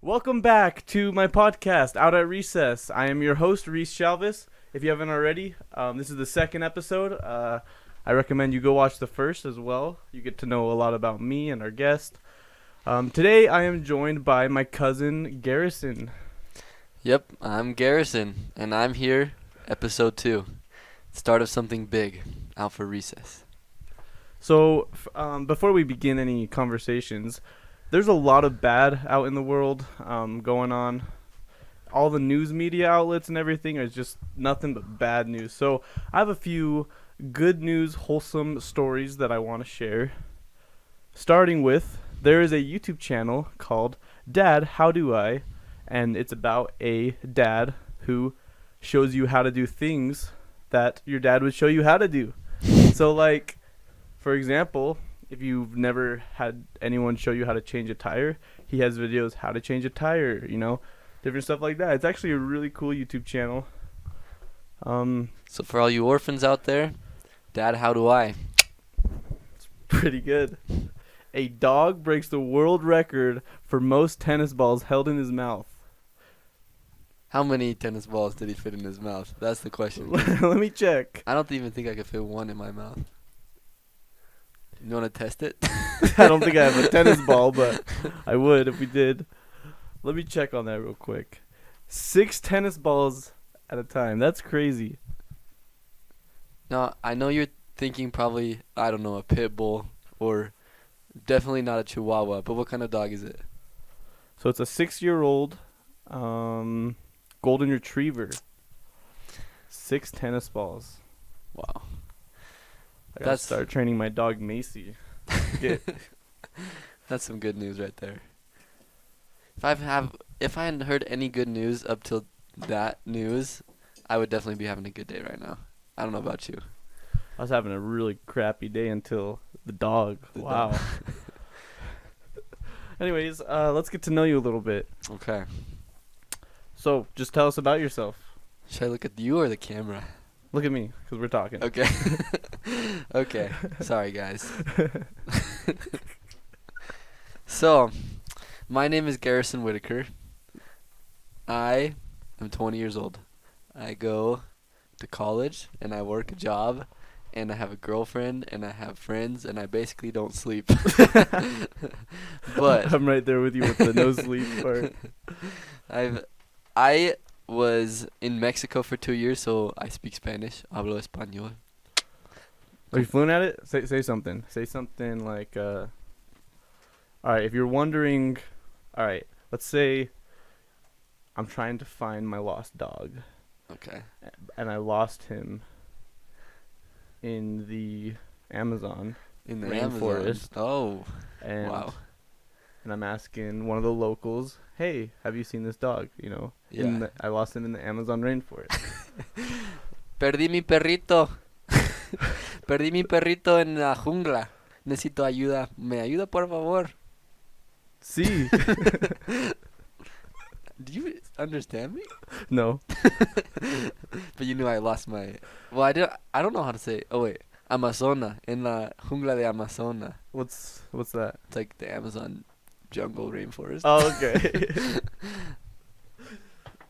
Welcome back to my podcast, Out at Recess. I am your host, Reese Chalvis. If you haven't already, this is the second episode. I recommend you go watch the first as well. You get to know a lot about me and our guest. Today, I am joined by my cousin, Garrison. Yep, I'm Garrison, and I'm here, episode 2. Start of something big, out for recess. So, before we begin any conversations, there's a lot of bad out in the world going on. All the news media outlets and everything is just nothing but bad news. So I have a few good news, wholesome stories that I want to share. Starting with, there is a YouTube channel called Dad, How Do I? And it's about a dad who shows you how to do things that your dad would show you how to do. So, like, for example, if you've never had anyone show you how to change a tire, he has videos how to change a tire, different stuff like that. It's actually a really cool YouTube channel. So for all you orphans out there, Dad, how do I? It's pretty good. A dog breaks the world record for most tennis balls held in his mouth. How many tennis balls did he fit in his mouth? That's the question. Let me check. I don't even think I could fit one in my mouth. You want to test it? I don't think I have a tennis ball, but I would if we did. Let me check on that real quick. 6 tennis balls at a time. That's crazy. Now, I know you're thinking probably, I don't know, a pit bull or definitely not a chihuahua, but what kind of dog is it? So it's a 6-year-old golden retriever. 6 tennis balls. Wow. I gotta start training my dog Macy. That's some good news right there. If I hadn't heard any good news up till that news, I would definitely be having a good day right now. I don't know about you. I was having a really crappy day until the dog. Wow. Anyways, let's get to know you a little bit. Okay. So, just tell us about yourself. Should I look at you or the camera? Look at me, because we're talking. Okay. Okay. Sorry, guys. So, my name is Garrison Whitaker. I am 20 years old. I go to college, and I work a job, and I have a girlfriend, and I have friends, and I basically don't sleep. But I'm right there with you with the no sleep part. I was in Mexico for 2 years, so I speak Spanish. Hablo español. Are you fluent at it? Say something. Say something like, all right, if you're wondering, all right, let's say I'm trying to find my lost dog. Okay. And I lost him in the Amazon In the rainforest. Oh, And wow. And I'm asking one of the locals, hey, have you seen this dog? Yeah. I lost him in the Amazon rainforest. Perdí mi perrito. Perdí mi perrito en la jungla. Necesito ayuda. ¿Me ayuda, por favor? See? Do you understand me? No. But you knew I lost my... Well, I don't know how to say... Oh, wait. Amazona. En la jungla de Amazona. What's that? It's like the Amazon jungle rainforest. Oh, okay.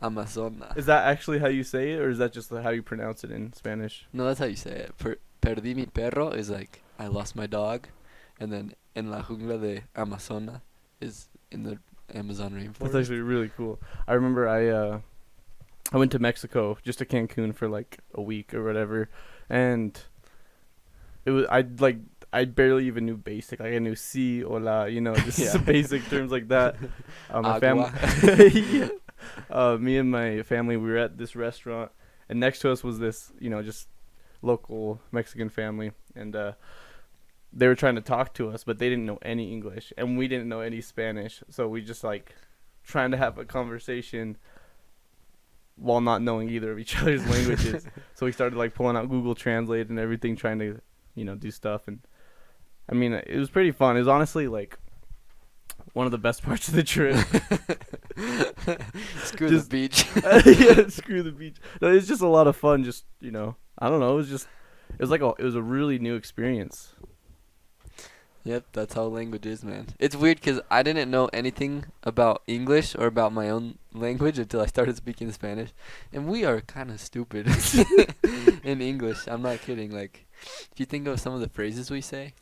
Amazona. Is that actually how you say it, or is that just how you pronounce it in Spanish? No, that's how you say it. Perdí mi perro is like, I lost my dog. And then en la jungla de Amazona is in the Amazon rainforest. That's actually really cool. I remember I went to Mexico, just to Cancun for like a week or whatever, and it was I barely even knew basic. Like I knew si, hola, just basic terms like that. My family, me and my family, we were at this restaurant, and next to us was this, just local Mexican family, and they were trying to talk to us, but they didn't know any English, and we didn't know any Spanish, so we just trying to have a conversation while not knowing either of each other's languages. So we started pulling out Google Translate and everything, trying to do stuff, and I mean it was pretty fun. It was honestly one of the best parts of the trip. Screw the beach. Yeah, screw the beach. No, it's just a lot of fun. Just I don't know. It was a really new experience. Yep, that's how language is, man. It's weird 'cause I didn't know anything about English or about my own language until I started speaking Spanish, and we are kind of stupid in English. I'm not kidding. Like, if you think of some of the phrases we say,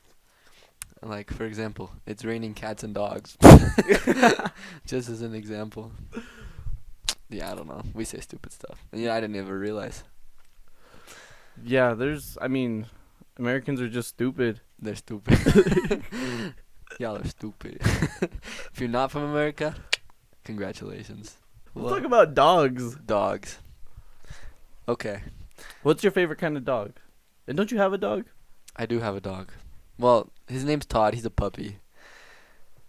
like for example, it's raining cats and dogs, just as an example. Yeah, I don't know. We say stupid stuff. And yeah, I didn't ever realize Yeah, Americans are just stupid. they're stupid. Y'all are stupid. If you're not from America, congratulations. Let's talk about dogs. Dogs. Okay, What's your favorite kind of dog? And don't you have a dog? I do have a dog. Well, his name's Todd. He's a puppy.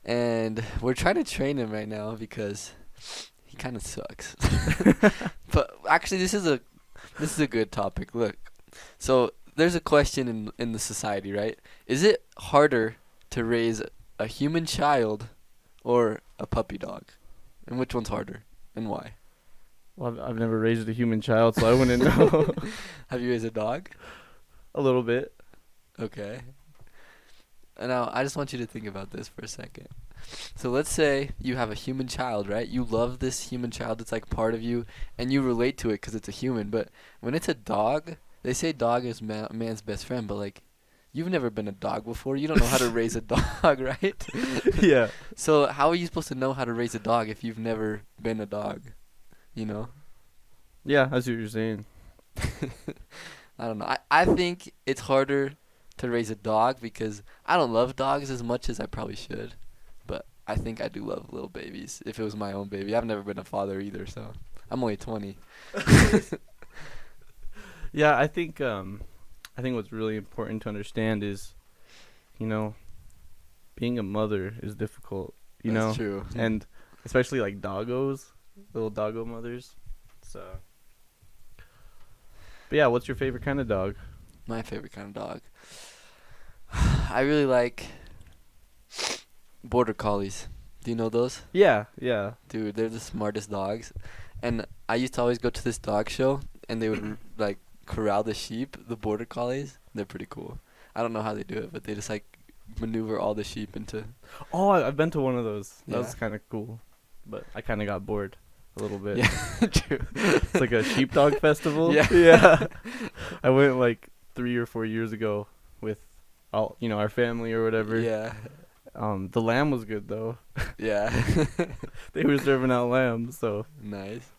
And we're trying to train him right now because he kind of sucks. But actually, this is a good topic. Look, so there's a question in the society, right? Is it harder to raise a human child or a puppy dog? And which one's harder and why? Well, I've never raised a human child, so I wouldn't know. Have you raised a dog? A little bit. Okay. And now I just want you to think about this for a second. So let's say you have a human child, right? You love this human child. It's like part of you, and you relate to it because it's a human. But when it's a dog, they say dog is man's best friend, but like, you've never been a dog before. You don't know how to raise a dog, right? Yeah. So how are you supposed to know how to raise a dog if you've never been a dog? You know? Yeah, I see what you're saying. I don't know. I think it's harder to raise a dog because I don't love dogs as much as I probably should. But I think I do love little babies if it was my own baby. I've never been a father either, so I'm only 20. Yeah, I think what's really important to understand is, you know, being a mother is difficult, That's true. and especially like doggos, little doggo mothers. So, but yeah, what's your favorite kind of dog? My favorite kind of dog. I really like border collies. Do you know those? Yeah, yeah. Dude, they're the smartest dogs. And I used to always go to this dog show, and they would like corral the sheep, the border collies. They're pretty cool. I don't know how they do it, but they just like maneuver all the sheep into. Oh, I've been to one of those. That Yeah. was kind of cool, but I kind of got bored a little bit. Yeah, true. It's like a sheepdog festival. Yeah. Yeah. I went like 3 or 4 years ago with all, our family or whatever. Yeah, The lamb was good though. yeah. They were serving out lamb, so Nice.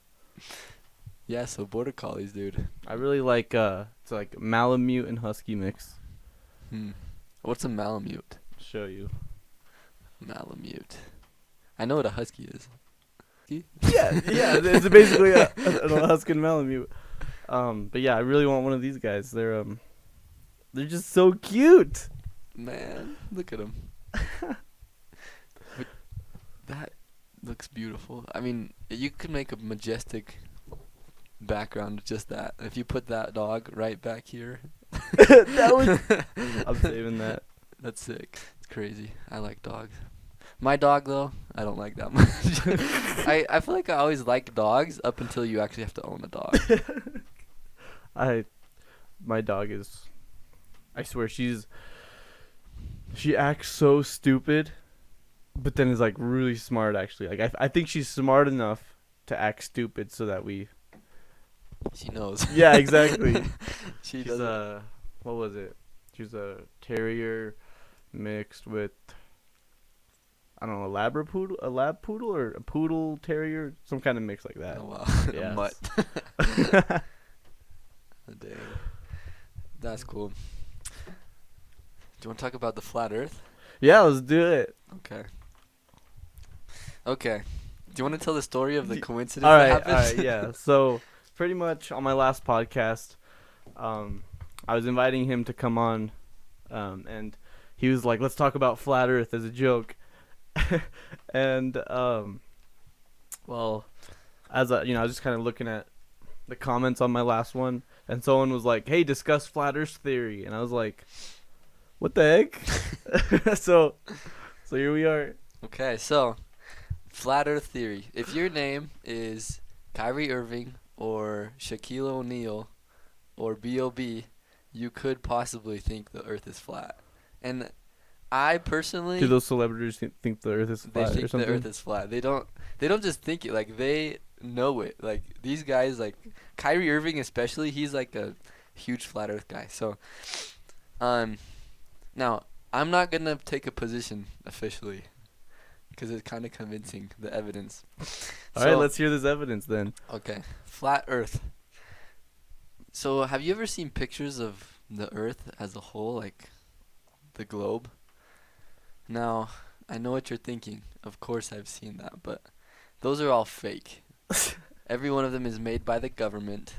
Yeah, so border collies, dude. I really like it's like Malamute and Husky mix. What's a Malamute? Show you. Malamute. I know what a husky is. Yeah, it's basically a Husky and Malamute. But yeah, I really want one of these guys. They're just so cute. Man, look at him. That looks beautiful. I mean, you could make a majestic background with just that. If you put that dog right back here. That was. I'm saving that. That's sick. It's crazy. I like dogs. My dog, though, I don't like that much. I feel like I always like dogs up until you actually have to own a dog. My dog is, I swear she acts so stupid, but then is like really smart actually. Like I think she's smart enough to act stupid so that we. She knows. Yeah, exactly. She's She's what was it? She's a terrier mixed with, I don't know, a lab poodle or a poodle terrier, some kind of mix like that. Oh, wow. Yes. A mutt. Dang. That's cool. Do you want to talk about the flat Earth? Yeah, let's do it. Okay. Okay. Do you want to tell the story of the coincidence All that right, happened? yeah. So pretty much on my last podcast, I was inviting him to come on, and he was like, "Let's talk about flat Earth" as a joke, and well, as I was just kind of looking at the comments on my last one, and someone was like, "Hey, discuss flat Earth theory," and I was like, "What the heck?" So here we are. Okay, so flat Earth theory. If your name is Kyrie Irving or Shaquille O'Neal or B.O.B., you could possibly think the Earth is flat. And I Do personally those celebrities think the Earth is they flat or think the something? Earth is flat. They don't just think it. Like they know it. Like these guys, like Kyrie Irving especially, he's like a huge flat Earth guy. So um, now I'm not gonna take a position officially because it's kind of convincing the evidence. All right, So let's hear this evidence then. okay, flat Earth. So have you ever seen pictures of the Earth as a whole, like the globe? Now I know what you're thinking. Of course I've seen that, but those are all fake. Every one of them is made by the government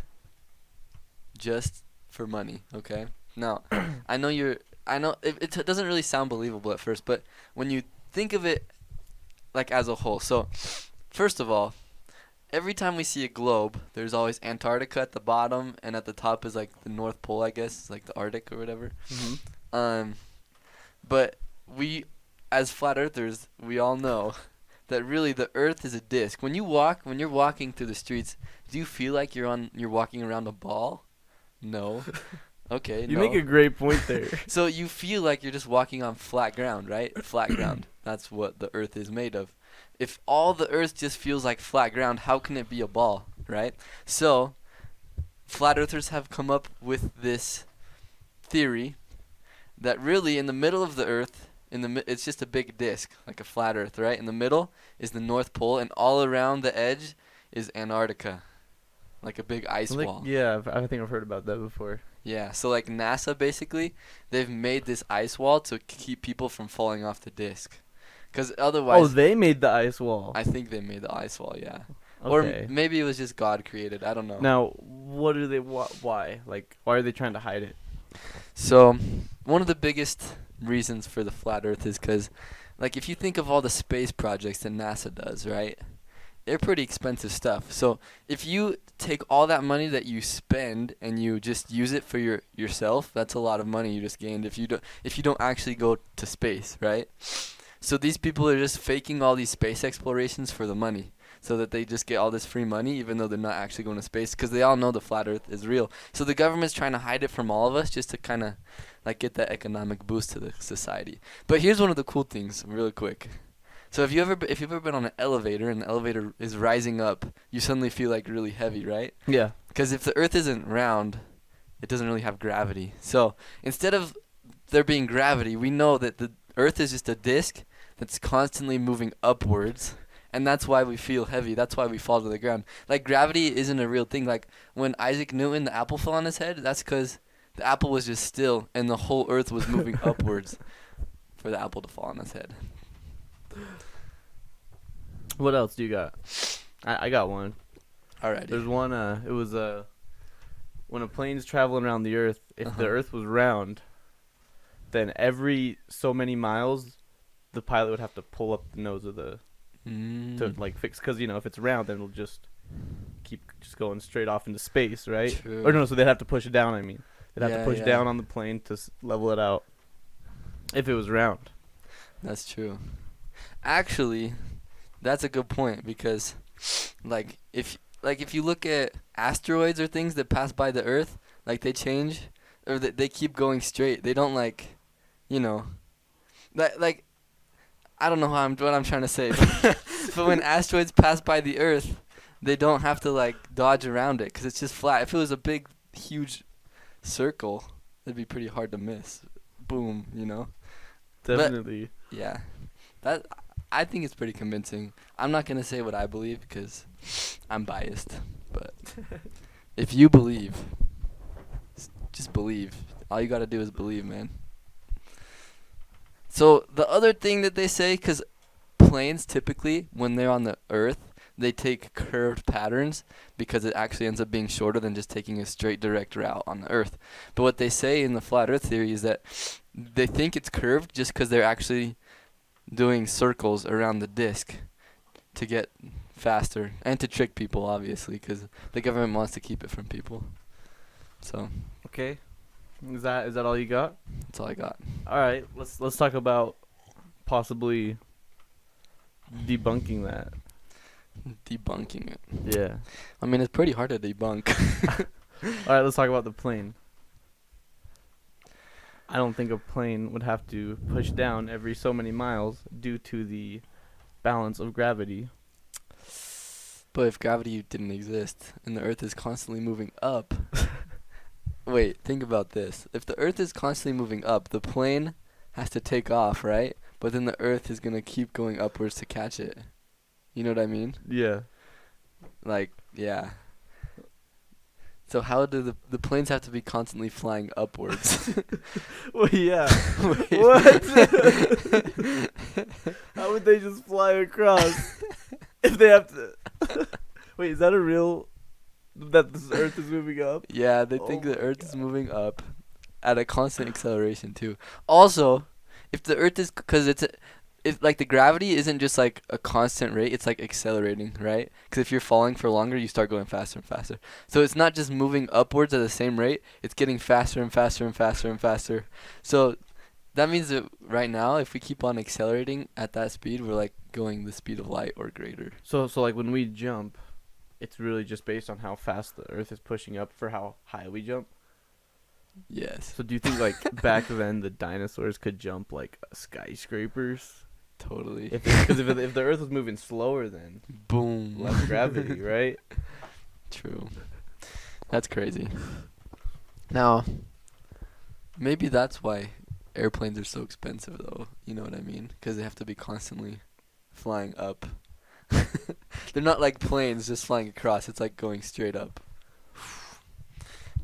just for money, okay? Now, I know it doesn't really sound believable at first, but when you think of it like as a whole. So, first of all, every time we see a globe, there's always Antarctica at the bottom and at the top is like the North Pole, I guess, like the Arctic or whatever. Mm-hmm. Um but we as flat earthers, we all know that really the earth is a disc. When you're walking through the streets, do you feel like you're walking around a ball? No. Okay, You no. make a great point there. So you feel like you're just walking on flat ground, right? Flat ground. That's what the earth is made of. If all the earth just feels like flat ground, how can it be a ball, right? So, flat earthers have come up with this theory that really in the middle of the earth, it's just a big disc, like a flat earth, right? In the middle is the North Pole and all around the edge is Antarctica, like a big ice wall. Yeah, I think I've heard about that before. Yeah, so like NASA basically, they've made this ice wall to keep people from falling off the disc. Cuz Oh, otherwise they made the ice wall. I think they made the ice wall, yeah. Okay. Or maybe it was just God created, I don't know. Now, what do they why? Like, why are they trying to hide it? So, one of the biggest reasons for the flat earth is cuz like if you think of all the space projects that NASA does, right? They're pretty expensive stuff. So if you take all that money that you spend and you just use it for yourself, that's a lot of money you just gained if you don't actually go to space, right? So these people are just faking all these space explorations for the money, so that they just get all this free money even though they're not actually going to space because they all know the flat earth is real. So the government's trying to hide it from all of us just to kind of like get that economic boost to the society. But here's one of the cool things, really quick. So if you've ever been on an elevator and the elevator is rising up, you suddenly feel like really heavy, right? Yeah. Because if the earth isn't round, it doesn't really have gravity. So instead of there being gravity, we know that the earth is just a disc that's constantly moving upwards, and that's why we feel heavy. That's why we fall to the ground. Like gravity isn't a real thing. Like when Isaac Newton, the apple fell on his head, that's because the apple was just still and the whole earth was moving upwards for the apple to fall on his head. What else do you got? I got one. Alrighty. There's one. It was when a plane's traveling around the Earth. If the Earth was round, then every so many miles, the pilot would have to pull up the nose of the to like fix. Because if it's round, then it'll just keep just going straight off into space, right? True. Or no, so they'd have to push it down. I mean, they'd have Yeah, to push yeah. down on the plane to level it out. If it was round. That's true. Actually, that's a good point because, like, if you look at asteroids or things that pass by the Earth, like they change, or they keep going straight. They don't like I don't know what I'm trying to say, but when asteroids pass by the Earth, they don't have to like dodge around it because it's just flat. If it was a big, huge circle, it'd be pretty hard to miss. Boom, Definitely. Yeah, that I think it's pretty convincing. I'm not gonna say what I believe because I'm biased, but if you believe, just believe. All you gotta do is believe, man. So the other thing that they say, because planes typically, when they're on the Earth, they take curved patterns because it actually ends up being shorter than just taking a straight direct route on the Earth. But what they say in the flat Earth theory is that they think it's curved just because they're actually doing circles around the disc to get faster and to trick people, obviously, because the government wants to keep it from people. So Okay. Is that all you got? that's all I got. All right. Let's talk about possibly debunking that. Debunking it. Yeah. I mean, it's pretty hard to debunk. All right. Let's talk about the plane. I don't think a plane would have to push down every so many miles due to the balance of gravity. But if gravity didn't exist and the Earth is constantly moving up, wait, think about this. If the Earth is constantly moving up, the plane has to take off, right? But then the Earth is gonna keep going upwards to catch it. You know what I mean? Yeah. Like, yeah. So how do the planes have to be constantly flying upwards? Well, yeah. Wait. What? How would they just fly across if they have to? Wait, is that a real? That this Earth is moving up? Yeah, they Oh think the my Earth is God. moving up at a constant acceleration too. Also, if the Earth is, cause if like the gravity isn't just like a constant rate, it's like accelerating, right? Because if you're falling for longer, you start going faster and faster. So it's not just moving upwards at the same rate; it's getting faster and faster and faster and faster. So that means that right now, if we keep on accelerating at that speed, we're like going the speed of light or greater. So like when we jump, it's really just based on how fast the Earth is pushing up for how high we jump. Yes, So do you think like back then the dinosaurs could jump like skyscrapers? totally. Because if the Earth was moving slower, then Boom. less gravity, right? True. That's crazy. Now, maybe that's why airplanes are so expensive, though. You know what I mean? Because they have to be constantly flying up. They're not like planes just flying across. It's like going straight up.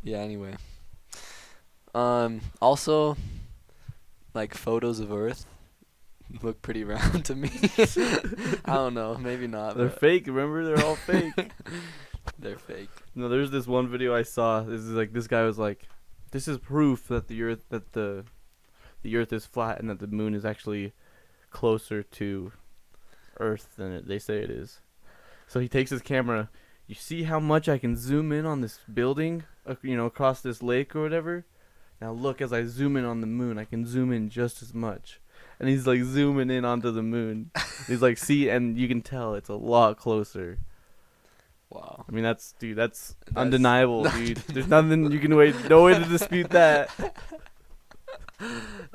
Yeah, anyway. Also, like photos of Earth look pretty round to me. I don't know. Maybe not. They're But fake. Remember, they're all fake. they're fake. No, there's this one video I saw. This is like this guy was like, "This is proof that the Earth is flat and that the moon is actually closer to Earth than they say it is." So he takes his camera. You see how much I can zoom in on this building, across this lake or whatever. Now look, as I zoom in on the moon, I can zoom in just as much. And he's like zooming in onto the moon. He's like, see, and you can tell it's a lot closer. Wow. I mean, that's That's undeniable, dude. There's nothing you can no way to dispute that.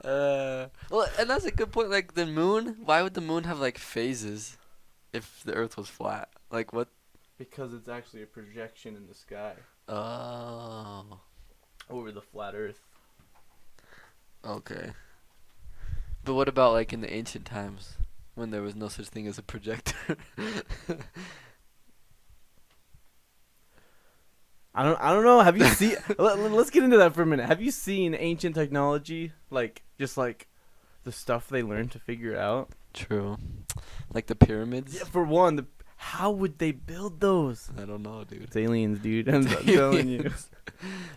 Well, and that's a good point. Like the moon, why would the moon have like phases if the Earth was flat? Like what? Because it's actually a projection in the sky Oh, over the flat Earth. okay. But what about like in the ancient times when there was no such thing as a projector? I don't know. Have you seen? Let's get into that for a minute. Have you seen ancient technology, like just like the stuff they learned to figure out? True. Like the pyramids? Yeah, for one, how would they build those? I don't know, dude. It's aliens, dude. I'm telling you.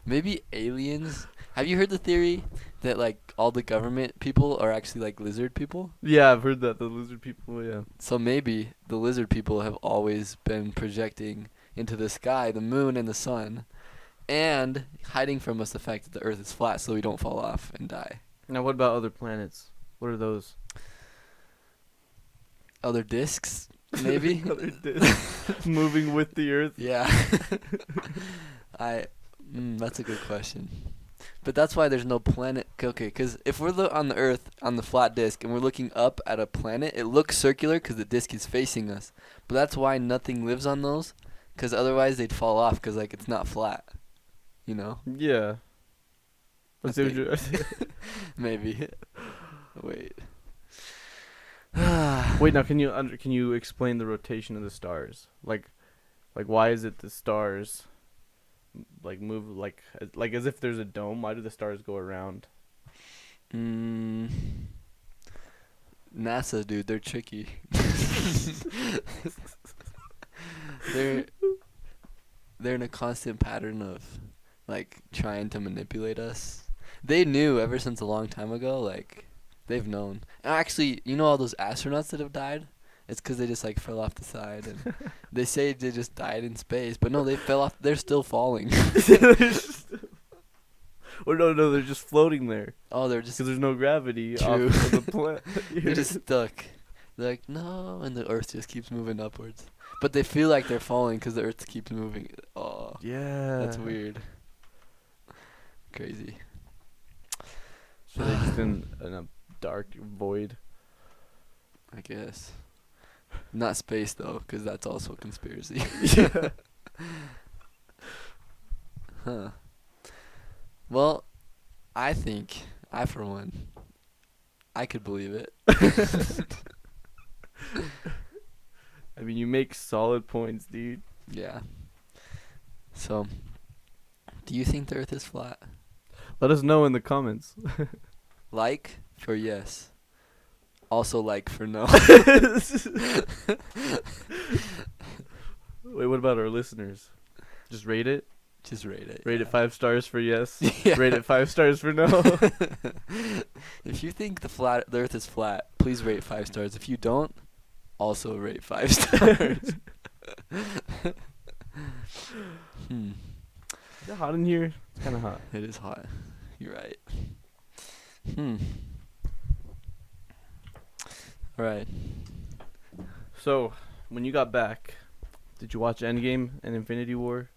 Maybe aliens. Have you heard the theory that like all the government people are actually like lizard people? Yeah, I've heard that the lizard people. Yeah. So maybe the lizard people have always been projecting into the sky, the moon and the sun, and hiding from us the fact that the Earth is flat so we don't fall off and die. Now, what about other planets? What are those? Other discs, maybe? Other discs moving with the Earth. Yeah. That's a good question. But that's why there's no planet. Okay, because if we're on the Earth, on the flat disk, and we're looking up at a planet, it looks circular because the disk is facing us. But that's why nothing lives on those, because otherwise they'd fall off because, like, it's not flat. You know? Yeah. Let's see what you. Maybe. Wait. Wait, now can you explain the rotation of the stars? Like why is it the stars like move like as if there's a dome? Why do the stars go around? NASA, dude, they're tricky. they're in a constant pattern of like trying to manipulate us. They knew ever since a long time ago, like they've known. And actually, you know all those astronauts that have died? It's 'cause they just like fell off the side, and they say they just died in space, but no, they fell off. They're still falling. Or no, they're just floating there Oh, they're just because there's no gravity True. off of the planet. they're just stuck. They're like, no, and the Earth just keeps moving upwards. But they feel like they're falling 'cause the Earth keeps moving. Oh, Yeah, that's weird. Crazy. So they're just in a dark void. I guess. Not space though, because that's also a conspiracy. Yeah. Huh. Well, I think for one, I could believe it. I mean, you make solid points, dude. Yeah. So, do you think the Earth is flat? Let us know in the comments. Like for yes. Also like for no. Wait, what about our listeners? Just rate it? Just rate it. Rate it 5 stars for yes. Yeah. Rate it 5 stars for no. If you think the Earth is flat, please rate 5 stars. If you don't, also rate 5 stars. Is it hot in here? It's kind of hot. It is hot. You're right. All right. So, when you got back, did you watch Endgame and Infinity War?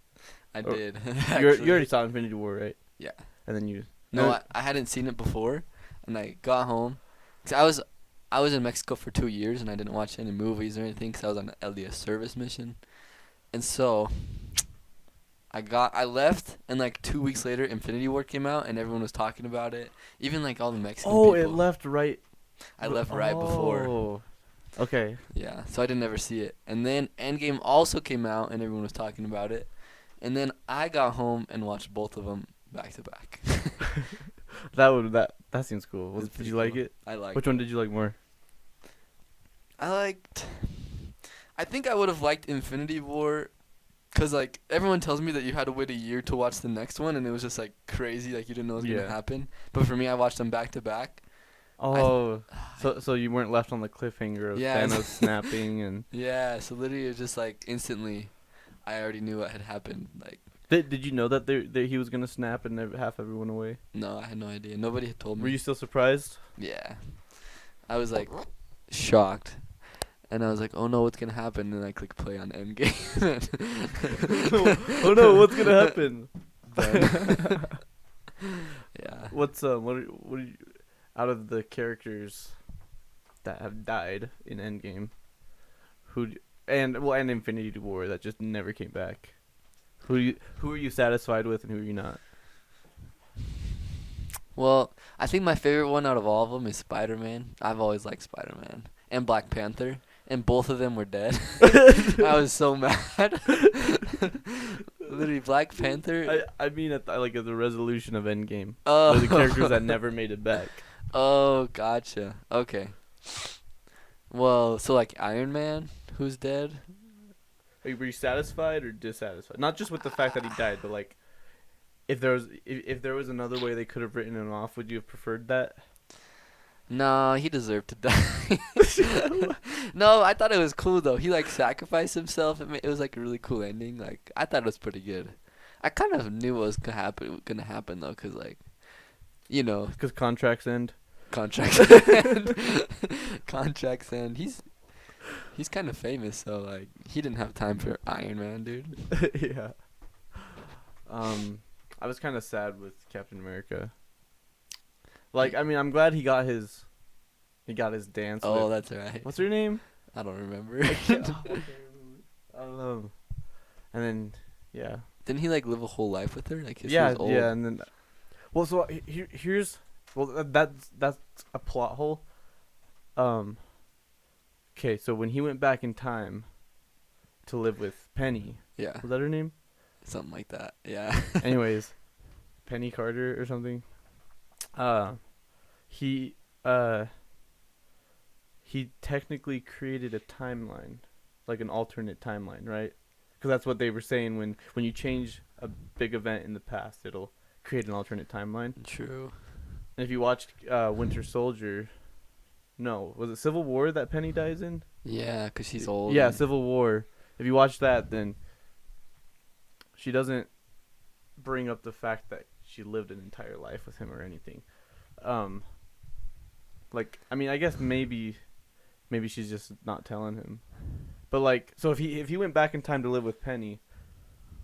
I Oh, did. You already saw Infinity War, right? Yeah. And then you... No, I hadn't seen it before, and I got home. 'Cause I was in Mexico for 2 years, and I didn't watch any movies or anything because I was on an LDS service mission. And so, I left, and like 2 weeks later, Infinity War came out, and everyone was talking about it. Even like all the Mexican people. Oh, it left right... I left right before. Oh. Okay. Yeah, so I didn't ever see it. And then Endgame also came out, and everyone was talking about it. And then I got home and watched both of them back to back. That seems cool. It's Did pretty you like cool. it? I liked Which one did you like more? I think I would have liked Infinity War, cause like everyone tells me that you had to wait a year to watch the next one, and it was just like crazy, like you didn't know what was gonna happen. But for me, I watched them back to back. Oh, so you weren't left on the cliffhanger of Yeah. Thanos snapping and. Yeah, so literally it was just like instantly, I already knew what had happened. Like, Did you know that he was gonna snap and half everyone away? no, I had no idea. Nobody had told me. Were you still surprised? Yeah, I was like shocked. And I was like, oh no, what's gonna happen? And I click play on Endgame. Oh no, what's gonna happen? Yeah. What are you, out of the characters that have died in Endgame, and Infinity War that just never came back? Who are you satisfied with and who are you not? Well, I think my favorite one out of all of them is Spider-Man. I've always liked Spider-Man and Black Panther, and both of them were dead. I was so mad. Literally, Black Panther. I mean at the resolution of Endgame. Oh. The characters that never made it back. Oh, gotcha. Okay. Well, so like Iron Man, who's dead? Like, were you satisfied or dissatisfied? Not just with the fact that he died, but like, if there was another way they could have written him off, would you have preferred that? No, he deserved to die. No, I thought it was cool though. He like sacrificed himself. It was like a really cool ending. Like I thought it was pretty good. I kind of knew what was gonna happen though, cause like, you know, Because contracts end. contracts end. He's kind of famous, so like he didn't have time for Iron Man, dude. Yeah. I was kind of sad with Captain America. Like, I mean, I'm glad he got his dance. Oh, with, that's right. what's her name? I don't remember. I don't know. And then, yeah. Didn't he like live a whole life with her? Like his Yeah, was old. yeah, and then, well, so here's, well, that's a plot hole. Okay, so when he went back in time to live with Penny, Yeah. was that her name? Something like that. Yeah. Anyways, Penny Carter or something. He technically created a timeline, like an alternate timeline, right? Because that's what they were saying when you change a big event in the past, it'll create an alternate timeline. True. And if you watched Winter Soldier, no, was it Civil War that Penny dies in? Yeah, 'cause she's old. Yeah, and- Civil War. If you watch that, then she doesn't bring up the fact that she lived an entire life with him or anything. Like, I mean, I guess maybe she's just not telling him. But like, so if he went back in time to live with Penny,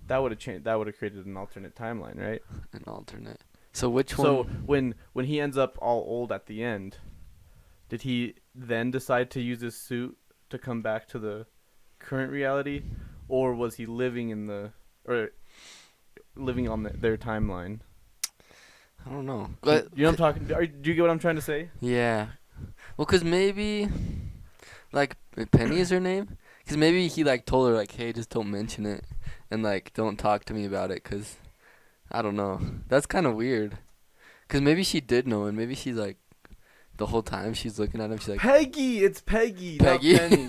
that would have changed. That would have created an alternate timeline, right? An alternate. So which So one? when he ends up all old at the end, did he then decide to use his suit to come back to the current reality, or was he living in the or living on their timeline? I don't know. You know what I'm talking? Do you get what I'm trying to say? Yeah. Well, 'cause maybe like Penny is her name. 'Cause maybe he like told her like, hey, just don't mention it, and like don't talk to me about it. 'Cause I don't know. That's kind of weird. 'Cause maybe she did know, and maybe she's like the whole time she's looking at him. She's like, Peggy, it's Peggy, Peggy. not Penny.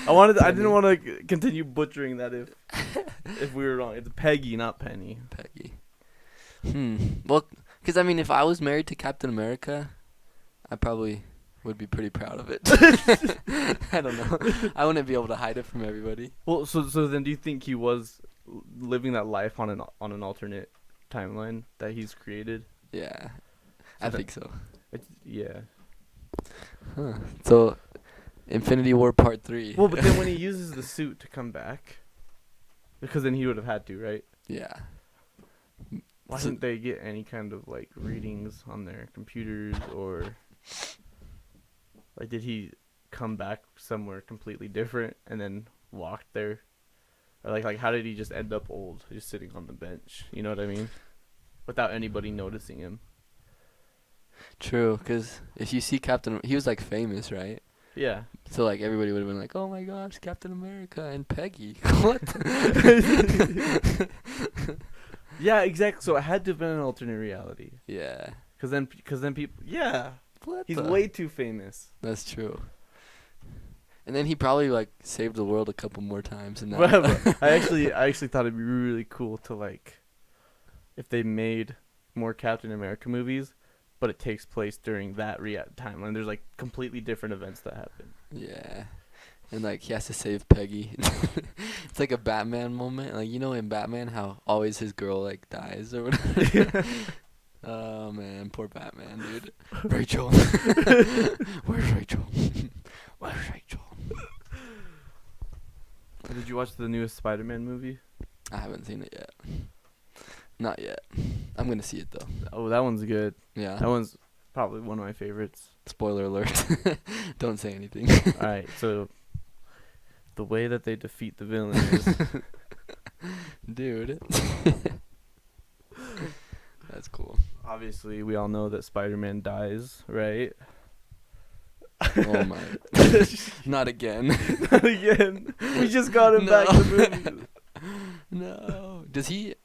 I didn't Penny. want to continue butchering that if we were wrong. It's Peggy, not Penny. Peggy. Well, 'cause I mean, if I was married to Captain America, I probably would be pretty proud of it. I don't know. I wouldn't be able to hide it from everybody. Well, so then do you think he was living that life on an alternate timeline that he's created? Yeah, I think so. Yeah. Huh. So, Infinity War Part 3. Well, but then when he uses the suit to come back, because then he would have had to, right? Yeah. Why didn't they get any kind of like readings on their computers, or like did he come back somewhere completely different and then walked there? Or like how did he just end up old, just sitting on the bench? You know what I mean? Without anybody noticing him. True, 'cause if you see Captain, he was like famous, right? Yeah. So like everybody would have been like, "Oh my gosh, Captain America and Peggy." What? Yeah, exactly. So it had to have been an alternate reality. Yeah. Cause then people. Yeah. What? He's way too famous. That's true. And then he probably like saved the world a couple more times. And But I actually thought it'd be really cool to like, if they made more Captain America movies, but it takes place during that timeline. There's like completely different events that happen. Yeah. And like he has to save Peggy. It's like a Batman moment. Like you know in Batman how always his girl like dies or whatever. Oh man, poor Batman, dude. Rachel. Where's Rachel? Where's Rachel? Did you watch the newest Spider-Man movie? I haven't seen it yet. Not yet. I'm gonna see it though. Oh, that one's good. Yeah. That one's probably one of my favorites. Spoiler alert. Don't say anything. All right, so the way that they defeat the villain is Dude. That's cool. obviously we all know that Spider-Man dies, right? Oh my. Not again. Not again. We just got him back in the movie. No. Does he?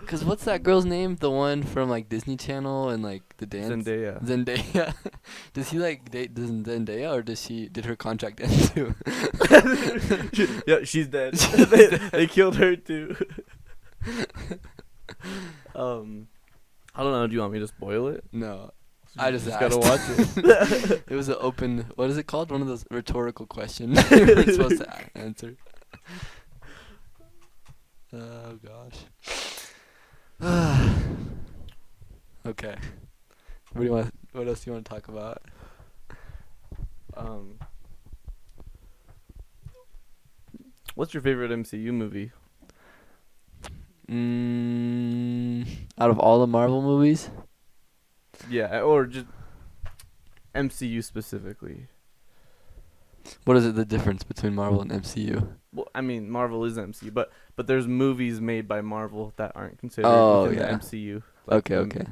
Cause what's that girl's name? The one from like Disney Channel and like the dance. Zendaya. Zendaya. Does he like date Zendaya or did her contract end too? Yeah, she's dead. She's they killed her too. I don't know. Do you want me to spoil it? No. You I just gotta asked. watch it. It was an open. What is it called? One of those rhetorical questions we're supposed to answer. Oh gosh. Okay. What else do you want to talk about? What's your favorite MCU movie? Out of all the Marvel movies? Yeah, or just MCU specifically. What is it, the difference between Marvel and MCU? Well, I mean, Marvel is MCU, but there's movies made by Marvel that aren't considered within the MCU. Like Okay.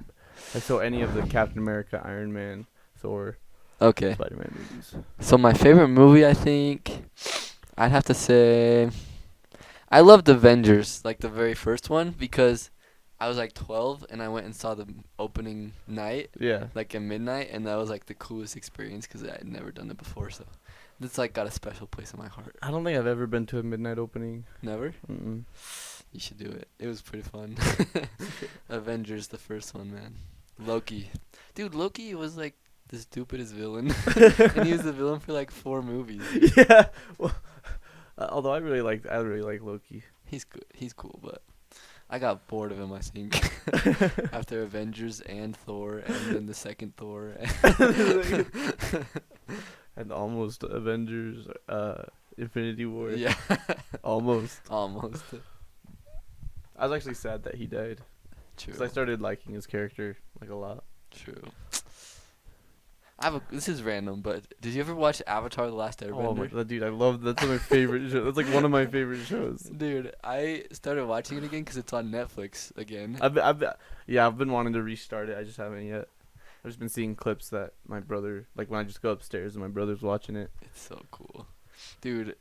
Like so, any of the Captain America, Iron Man, Thor, Okay. Spider-Man movies. So my favorite movie, I think, I'd have to say, I loved Avengers, like the very first one, because I was like 12 and I went and saw the opening night, Yeah. like at midnight, and that was like the coolest experience because I had never done it before, so it's like got a special place in my heart. I don't think I've ever been to a midnight opening. Never? Mm-mm. You should do it. It was pretty fun. Avengers, the first one, man. Loki. Dude, Loki was like the stupidest villain. And he was the villain for like 4 movies. Dude. Yeah. Well, although I really like Loki. He's good. He's cool, but I got bored of him, I think. After Avengers and Thor and then the second Thor. And almost Avengers, Infinity War. Yeah. Almost. Almost. I was actually sad that he died. True. Because I started liking his character like a lot. True. This is random, but did you ever watch Avatar: The Last Airbender? Oh my god, dude, I love that's my favorite show. That's like one of my favorite shows. Dude, I started watching it again because it's on Netflix again. I've been wanting to restart it. I just haven't yet. I've just been seeing clips that my brother, like when I just go upstairs and my brother's watching it. It's so cool. Dude,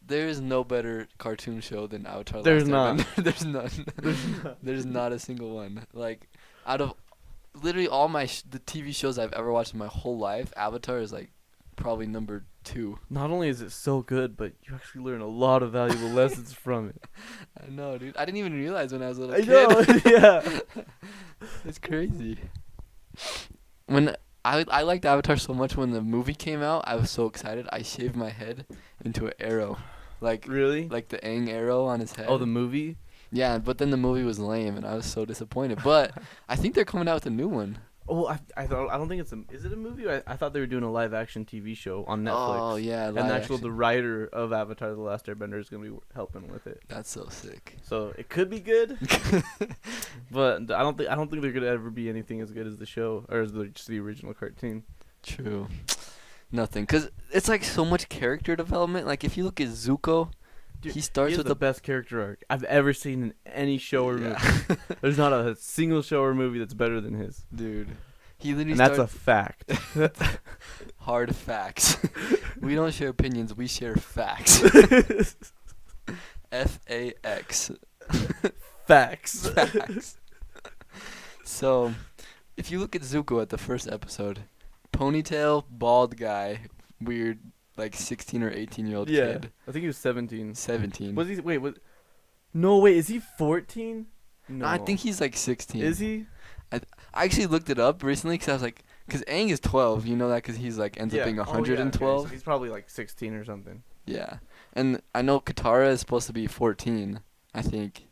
there is no better cartoon show than Avatar: The There's Last not. Airbender. There's none. There's not a single one. Like, out of literally all the TV shows I've ever watched in my whole life, Avatar is like probably number 2. Not only is it so good, but you actually learn a lot of valuable lessons from it. I know, dude. I didn't even realize when I was a little I kid. know, yeah. It's crazy. When I liked Avatar so much, when the movie came out, I was so excited. I shaved my head into an arrow, like Really? like the Aang arrow on his head. Oh, the movie? Yeah, but then the movie was lame, and I was so disappointed. But I think they're coming out with a new one. Oh, I don't think is it a movie? I thought they were doing a live action TV show on Netflix. Oh yeah, And the writer of Avatar: The Last Airbender is gonna be helping with it. That's so sick. So it could be good, but I don't think there could ever be anything as good as the show or as just the original cartoon. True. Nothing, cause it's like so much character development. Like if you look at Zuko, Dude, he starts with the best character arc I've ever seen in any show or movie. There's not a single show or movie that's better than his. Dude. He literally And that's a fact. hard facts. We don't share opinions, we share facts. F-A-X. Facts. Facts. So, if you look at Zuko at the first episode, ponytail, bald guy, weird, like 16 or 18-year-old Yeah, kid. I think he was 17. 17. Was he? No, wait. Is he 14? No, I think he's like 16. Is he? I actually looked it up recently because I was like, because Aang is 12, you know that because he's like ends up being 112. Oh, yeah, okay, so he's probably like 16 or something. Yeah, and I know Katara is supposed to be 14. I think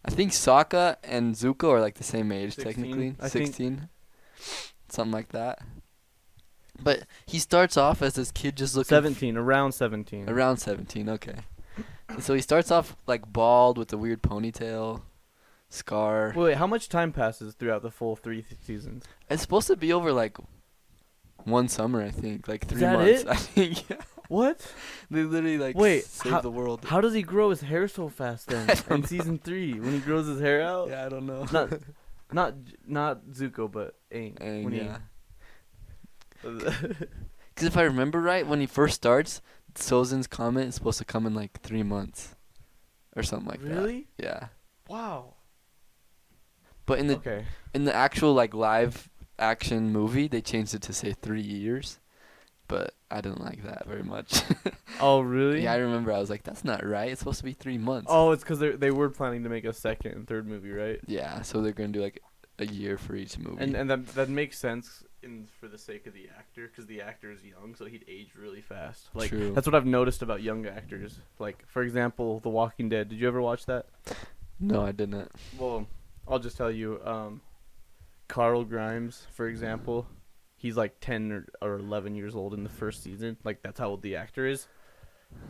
Sokka and Zuko are like the same age 16, technically. I think. 16, something like that. But he starts off as this kid just looking 17, around 17. around 17. Okay, and so he starts off like bald with a weird ponytail, scar. Wait, how much time passes throughout the full 3 seasons? It's supposed to be over like one summer, I think, like 3 that months. it? I think. Yeah. What? They literally like saved the world. How does he grow his hair so fast then in season 3 when he grows his hair out? Yeah, I don't know. Not Zuko, but Aang. And yeah. He, Because if I remember right, when he first starts, Sozin's comment is supposed to come in like 3 months, or something like that. really? Yeah. Wow. But in the Okay. in the actual like live action movie, they changed it to say 3 years. But I didn't like that very much. Oh, really? Yeah, I remember. I was like, that's not right. It's supposed to be 3 months. Oh, it's because they were planning to make a second and third movie, right? Yeah, so they're gonna do like a year for each movie. And that makes sense for the sake of the actor, because the actor is young, so he'd age really fast. Like True. that's what I've noticed about young actors. Like for example, The Walking Dead. Did you ever watch that? No, I didn't. Well, I'll just tell you. Carl Grimes, for example, he's like 10 or 11 years old in the first season. Like that's how old the actor is.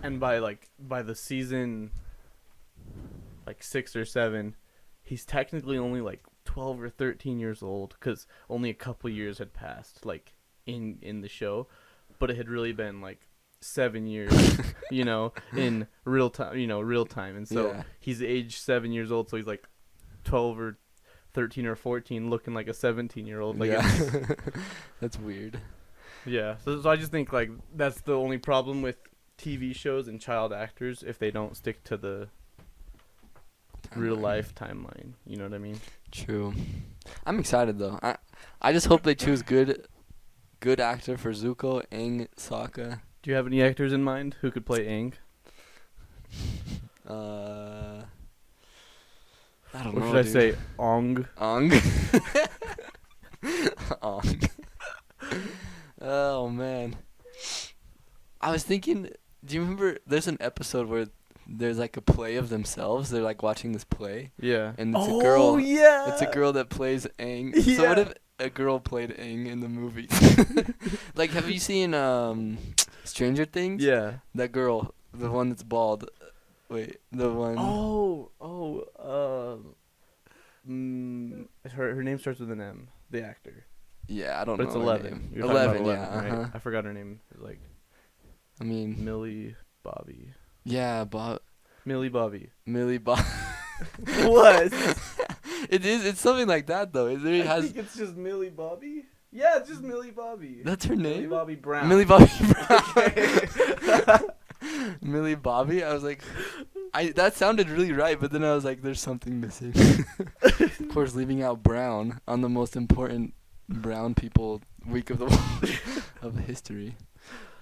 And by the season like 6 or 7, he's technically only like 12 or 13 years old, cuz only a couple years had passed like in the show, but it had really been like 7 years, in real time. And so Yeah. he's aged 7 years old, so he's like 12 or 13 or 14 looking like a 17-year-old. Like Yeah. That's weird. yeah. So I just think like that's the only problem with TV shows and child actors, if they don't stick to the real life timeline. You know what I mean? True. I'm excited though. I just hope they choose good actor for Zuko, Aang, Sokka. Do you have any actors in mind who could play Aang? I don't Or know. should I dude. say Ong? Ong? Ong. Oh man. I was thinking, do you remember there's an episode where there's like a play of themselves? They're like watching this play. Yeah. And it's a girl. Oh yeah. It's a girl that plays Aang. Yeah. So what if a girl played Aang in the movie? Like, have you seen Stranger Things? Yeah. That girl, the one that's bald. Wait, the one. Her name starts with an M. The actor. Yeah, I don't But know. it's her 11. name. You're talking about 11, yeah. 11, right? Uh-huh. I forgot her name. Like I mean, Millie Bobby. yeah, Millie Bobby. Millie Bob. What? It is. It's something like that though. It really I has. think it's just Millie Bobby. Yeah, it's just Millie Bobby. That's her Millie name. Bobby Brown. Millie Bobby Brown. Okay. Millie Bobby. I was like, that sounded really right, but then I was like, there's something missing. Of course, leaving out Brown on the most important brown people week of the of history.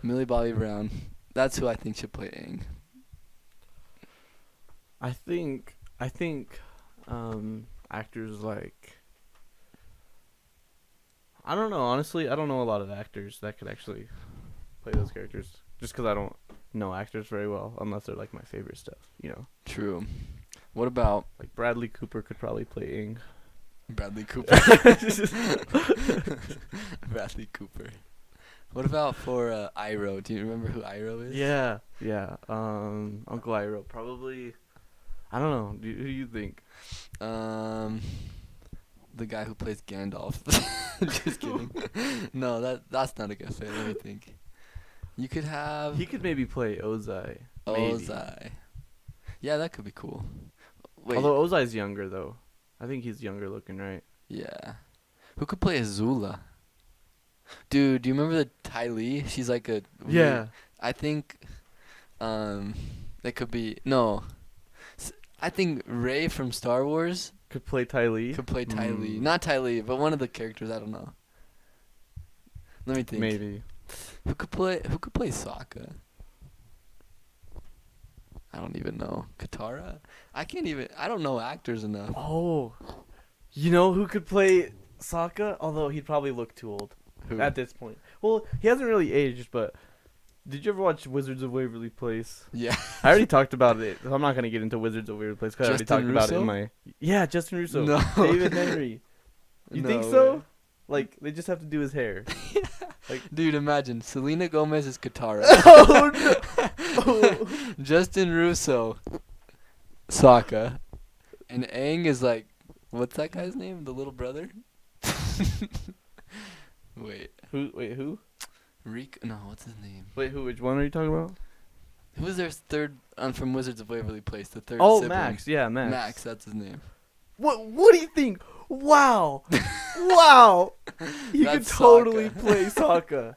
Millie Bobby Brown. That's who I think should play Aang. I think actors like, I don't know, honestly, I don't know a lot of actors that could actually play those characters, just because I don't know actors very well, unless they're like my favorite stuff, you know. True. What about Like Bradley Cooper could probably play Aang. Bradley Cooper? Bradley Cooper. What about for Iroh? Do you remember who Iroh is? Yeah. Uncle Iroh, probably. I don't know. Who do you think? The guy who plays Gandalf. Just kidding. No, that's not a good fit. Let me think. You could have He could maybe play Ozai. Maybe. Ozai. Yeah, that could be cool. Wait. Although Ozai's younger though. I think he's younger looking, right? Yeah. Who could play Azula? Dude, do you remember the Ty Lee? She's like a Yeah. I think that could be no. I think Rey from Star Wars Could play Ty Lee. could play Ty Lee. Not Ty Lee, but one of the characters, I don't know. Let me think. Maybe. Who could play Sokka? I don't even know. Katara? I don't know actors enough. Oh. You know who could play Sokka? Although he'd probably look too old Who? at this point. Well, he hasn't really aged, but did you ever watch Wizards of Waverly Place? Yeah. I already talked about it. So I'm not going to get into Wizards of Waverly Place because I already Justin talked about it in Russo? my... Yeah, Justin Russo. No. David Henry. You No think so? way. Like, they just have to do his hair. Dude, imagine Selena Gomez is Katara. Oh, no. Justin Russo, Sokka, and Aang is like, what's that guy's name? The little brother? Wait, Who? No, what's his name? Wait, who? Which one are you talking about? Who was their third? From Wizards of Waverly Place, the third. Oh, sibling. Max. Yeah, Max. Max, that's his name. What do you think? Wow. Wow. He could That's totally Sokka. play Sokka.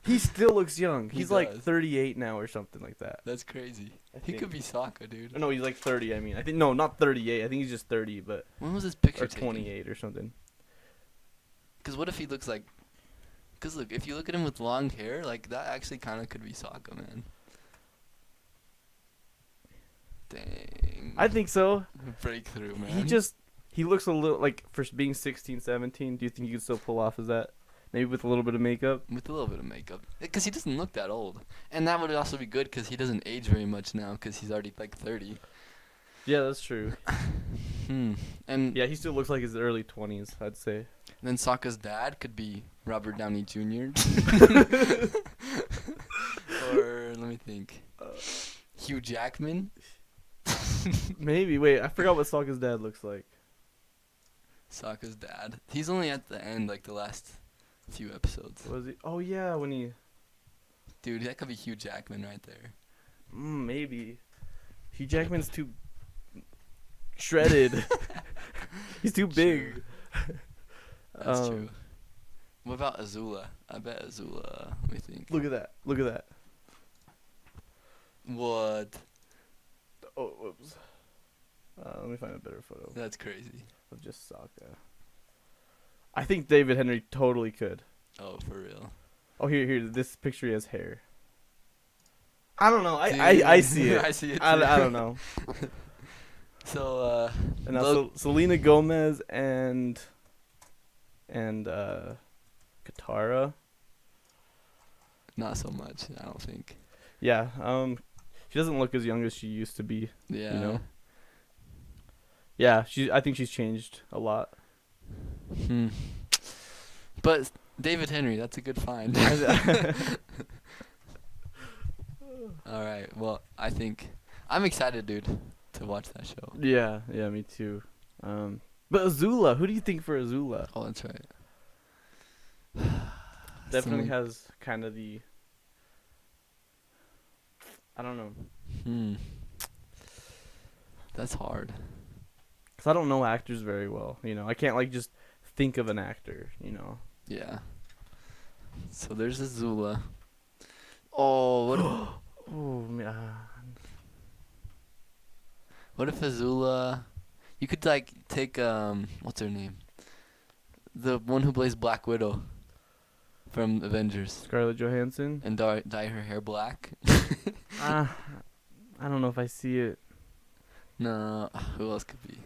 He still looks young. He He's like does. 38 now or something like that. That's crazy. I He think. could be Sokka, dude. No, he's like 30, I mean. I think no, not 38. I think he's just 30, but When was this picture or taken? 28 or something. Because what if he looks like? Because look, if you look at him with long hair, like that actually kind of could be Sokka, man. Dang. I think so. Breakthrough, man. He looks a little like for being 16, 17. Do you think you could still pull off as that? Maybe with a little bit of makeup? With a little bit of makeup. Because he doesn't look that old. And that would also be good because he doesn't age very much now because he's already like 30. Yeah, that's true. And Yeah, he still looks like his early 20s, I'd say. then Sokka's dad could be Robert Downey Jr. Or, let me think. Hugh Jackman? Maybe. Wait, I forgot what Sokka's dad looks like. Sokka's dad. He's only at the end, like the last few episodes. Was he? Oh yeah, when he. Dude, that could be Hugh Jackman right there. Maybe. Hugh Jackman's too shredded. He's too big. True. That's true. What about Azula? I bet Azula. Let me think. Look at that. Look at that. What? Oh, whoops. Let me find a better photo That's crazy. of just Sokka. I think David Henry totally could. Oh, for real. Oh, here. This picture he has hair. I don't know. Dude, I see it. I see it. I too. don't know. So, And now look- Selena Gomez and Katara. not so much, I don't think. Yeah. She doesn't look as young as she used to be. Yeah. You know. Yeah. I think she's changed a lot. But David Henry, that's a good find. All right. Well, I think I'm excited, dude, to watch that show. Yeah, me too. But But Azula, who do you think for Azula? Oh, that's right. Definitely Someone- has kind of the. I don't know. That's hard. Cause I don't know actors very well. I can't like just think of an actor. Yeah. So there's Azula. Oh, what? Oh man. What if Azula? You could like take what's her name? The one who plays Black Widow from Avengers, Scarlett Johansson. and dye her hair black. Ah, I don't know if I see it. No, who else could be?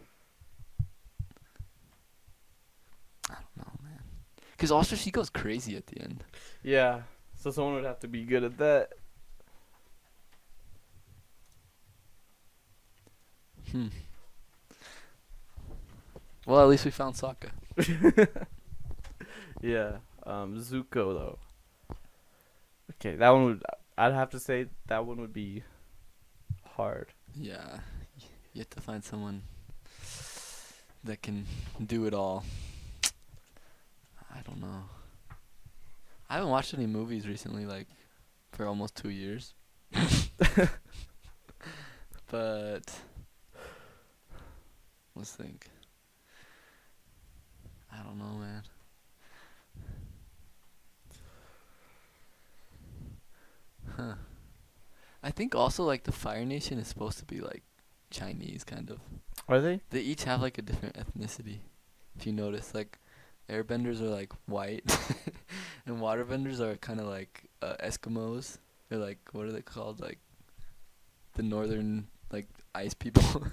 I don't know, man. Cause also she goes crazy at the end. Yeah. So someone would have to be good at that. Well, at least we found Sokka. Yeah. Zuko though. Okay, that one would. I'd have to say that one would be hard. Yeah, you have to find someone that can do it all. I don't know. I haven't watched any movies recently, like for almost 2 years. But let's think. I don't know, man. Huh. I think also like the Fire Nation is supposed to be like Chinese kind of. Are they? They each have like a different ethnicity. If you notice, like airbenders are like white and waterbenders are kind of like Eskimos. They're like, what are they called? Like the northern like ice people.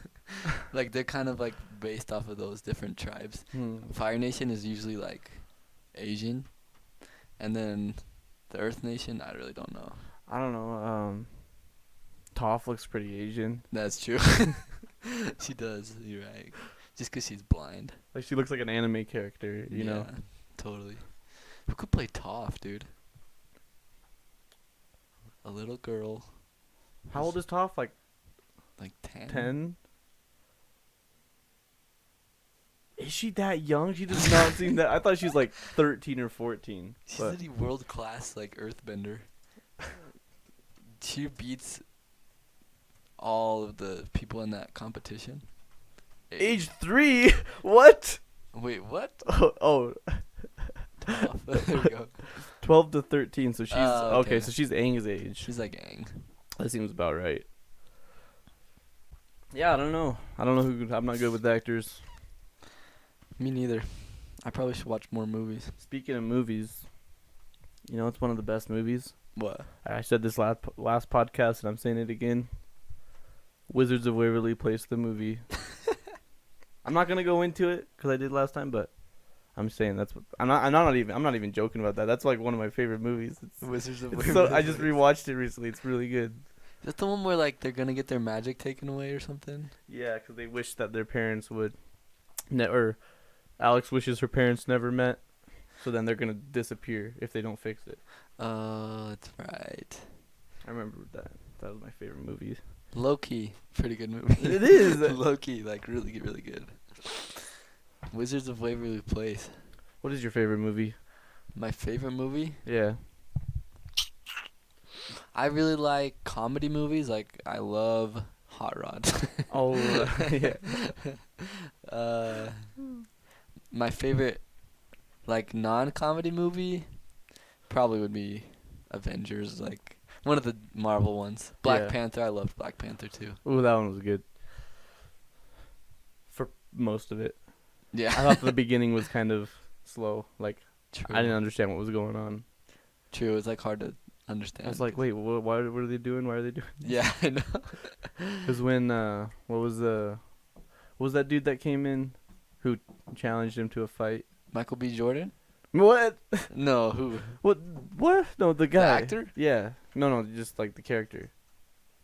Like they're kind of like based off of those different tribes. Fire Nation is usually like Asian, and then the Earth Nation, I really don't know. I don't know. Toph looks pretty Asian. That's true. She does. You're right. Just 'cause she's blind. Like she looks like an anime character, you know. Totally. Who could play Toph, dude? A little girl. How old is Toph? Like Like 10? 10? Is she that young? She does not seem that. I thought she was like 13 or 14. She's But a world class like earthbender. She beats all of the people in that competition. age 3? What? Wait, what? Oh, Toph. There we go. 12 to 13. So she's okay. okay. So she's Aang's age. She's like Aang. That seems about right. Yeah, I don't know. Who. I'm not good with actors. Me neither. I probably should watch more movies. Speaking of movies, it's one of the best movies. What? I said this last podcast, and I'm saying it again. Wizards of Waverly Place, the movie. I'm not gonna go into it because I did last time, but I'm saying that's what I'm not even joking about that. That's like one of my favorite movies. Wizards of It's Waverly so I just Place. rewatched it recently. It's really good. Is that the one where like they're gonna get their magic taken away or something? Yeah, because they wish that their parents would, or Alex wishes her parents never met, so then they're gonna disappear if they don't fix it. Oh, that's right. I remember that. That was my favorite movie. Low-key, pretty good movie. It is. Low-key, like really, really good. Wizards of Waverly Place. What is your favorite movie? My favorite movie? Yeah. I really like comedy movies. Like, I love Hot Rod. Oh, yeah. My favorite, like, non-comedy movie probably would be Avengers, like, one of the Marvel ones. Black Panther, I loved Black Panther, too. Ooh, that one was good. For most of it. Yeah. I thought the beginning was kind of slow. Like, True. I didn't understand what was going on. True, it's, like, hard to understand. I was like, wait, what are they doing? Why are they doing this? Yeah, I know. Because when, what was that dude that came in who challenged him to a fight? Michael B. Jordan? What? No, who? What? No, the guy. actor? Yeah. No, just like the character.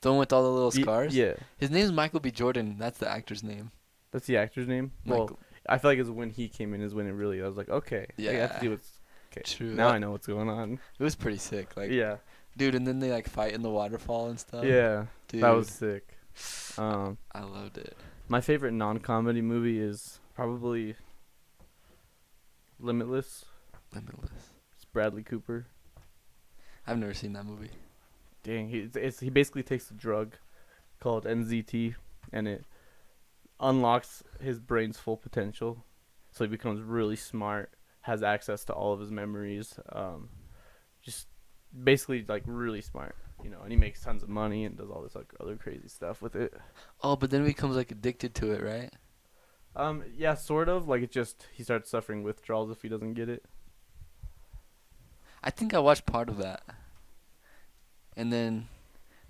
The one with all the little scars? Yeah. His name's Michael B. Jordan. That's the actor's name. That's the actor's name? Michael. Well, I feel like it's when he came in is when it really, I was like, okay. I have to do what's, okay. True. Now I know what's going on. It was pretty sick. Like, Yeah. dude, and then they, like, fight in the waterfall and stuff. Yeah. Dude. That was sick. I loved it. My favorite non-comedy movie is Probably Limitless. Limitless. It's Bradley Cooper. I've never seen that movie. Dang, he basically takes a drug called NZT, and it unlocks his brain's full potential, so he becomes really smart, has access to all of his memories, just basically like really smart, and he makes tons of money and does all this like other crazy stuff with it. Oh, but then he becomes like addicted to it, right? Yeah, sort of. Like he starts suffering withdrawals if he doesn't get it. I think I watched part of that. And then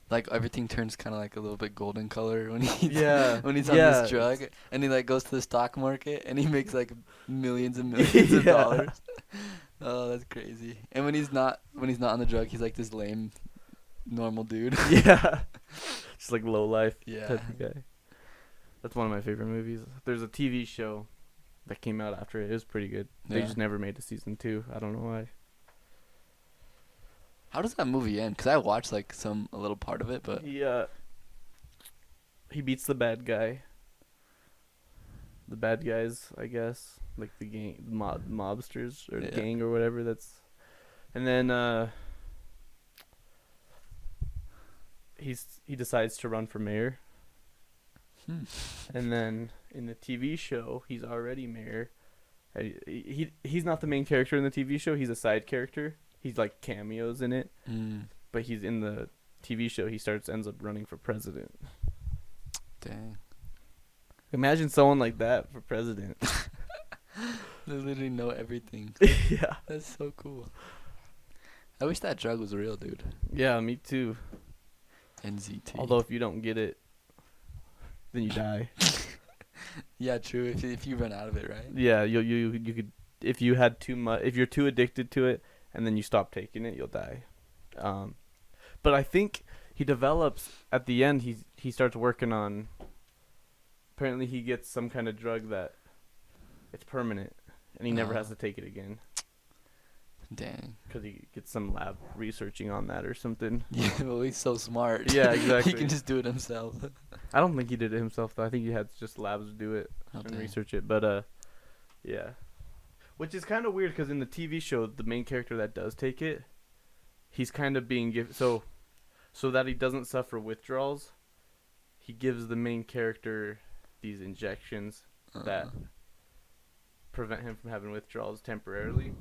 like everything turns kind of like a little bit golden color when he's when he's on this drug, and he like goes to the stock market and he makes like millions and millions of dollars. Oh, that's crazy. And when he's not on the drug, he's like this lame normal dude. Yeah. Just like low life Yeah. type of guy. That's one of my favorite movies. There's a TV show that came out after it. It was pretty good. They Yeah. just never made a season 2. I don't know why. How does that movie end? Because I watched like a little part of it, but He beats the bad guy. The bad guys, I guess, like the gang, mobsters or the gang or whatever. And then he decides to run for mayor. And then in the TV show, he's already mayor. He's not the main character in the TV show. He's a side character. He's like cameos in it. But he's in the TV show. He ends up running for president. Dang. Imagine someone like that for president. They literally know everything. Yeah. That's so cool. I wish that drug was real, dude. Yeah, me too. NZT. Although if you don't get it, then you die. Yeah, true. If you run out of it, right? Yeah, you could, if you had too much, if you're too addicted to it and then you stop taking it, you'll die. But I think he develops at the end. He starts working on. Apparently, he gets some kind of drug that it's permanent, and he never has to take it again. Dang. Because he gets some lab researching on that or something. Yeah, well, he's so smart. Yeah, exactly. He can just do it himself. I don't think he did it himself, though. I think he had just labs do it and research it. But, yeah. Which is kind of weird, because in the TV show, the main character that does take it, he's kind of being given... So that he doesn't suffer withdrawals, he gives the main character these injections that prevent him from having withdrawals temporarily.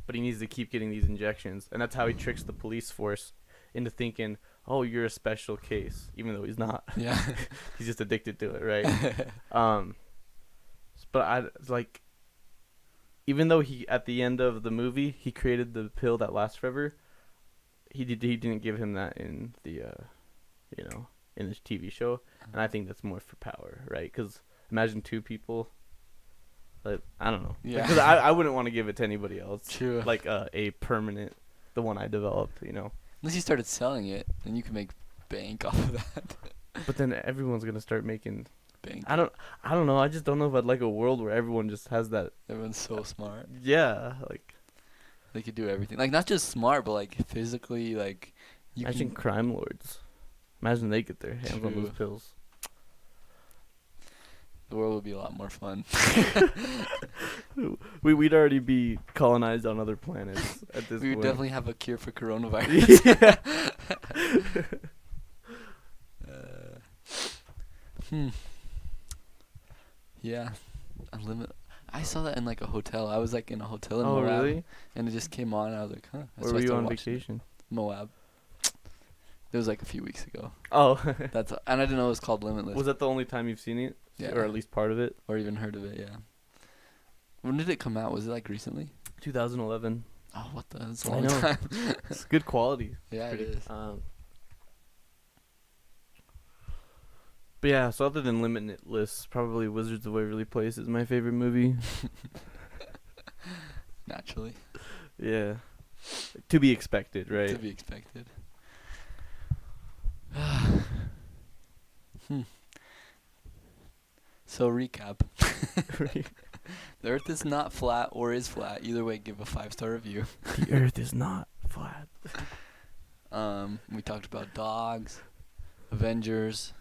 But he needs to keep getting these injections. And that's how he tricks the police force into thinking, oh, you're a special case, even though he's not. Yeah. He's just addicted to it, right? But even though at the end of the movie, he created the pill that lasts forever, he didn't give him that in the, in this TV show. And I think that's more for power, right? Because imagine two people. Like, I don't know. Yeah. Because I wouldn't want to give it to anybody else. True. Like a permanent, the one I developed, Unless you started selling it, then you can make bank off of that. But then everyone's gonna start making Bank. I don't know. I just don't know if I'd like a world where everyone just has that. Everyone's so smart. Yeah, like they could do everything. Like not just smart, but like physically, like you imagine crime lords. Imagine they get their hands on those pills. The world would be a lot more fun. We'd already be colonized on other planets at this point. We would definitely have a cure for coronavirus. Yeah. I saw that in like a hotel. I was like in a hotel in Moab. Oh, really? And it just came on. And I was like, huh. Where were you on vacation? Moab. It was like a few weeks ago. Oh. And I didn't know it was called Limitless. Was that the only time you've seen it? Yeah. Or at least part of it? Or even heard of it, yeah. When did it come out? Was it like recently? 2011. Oh, what the? That's a long time. It's good quality. Yeah, it is. But yeah, so other than Limitless, probably Wizards of Waverly Place is my favorite movie. Naturally. Yeah. To be expected, right? To be expected. So recap. The Earth is not flat or is flat. Either way, give a 5-star review. The Earth is not flat. We talked about Dogs, Avengers,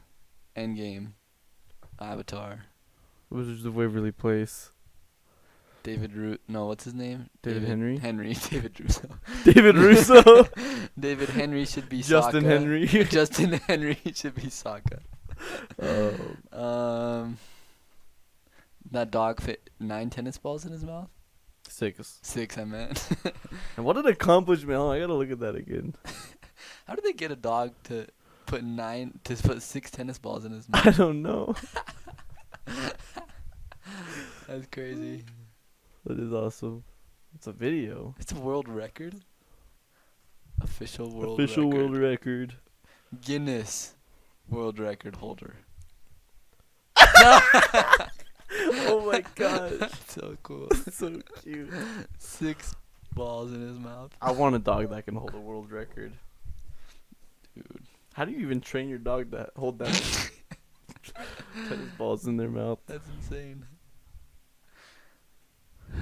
Endgame, Avatar, Wizards of Waverly Place. No, what's his name? David Henry? Henry. David Russo. David Russo. David Henry should be Justin Sokka. Henry. Justin Henry should be Sokka. That dog fit 9 tennis balls in his mouth? 6. 6, I meant. And what an accomplishment. Oh, I gotta look at that again. How did they get a dog to put 6 tennis balls in his I mouth? don't know. That's crazy. That is awesome. It's a video. It's a world record? Official world Official record. world record. Guinness world record holder. Oh my gosh. So cool. So cute. 6 balls in his mouth. I want a dog that can hold a world record. Dude. How do you even train your dog to hold that tennis balls in their mouth? That's insane.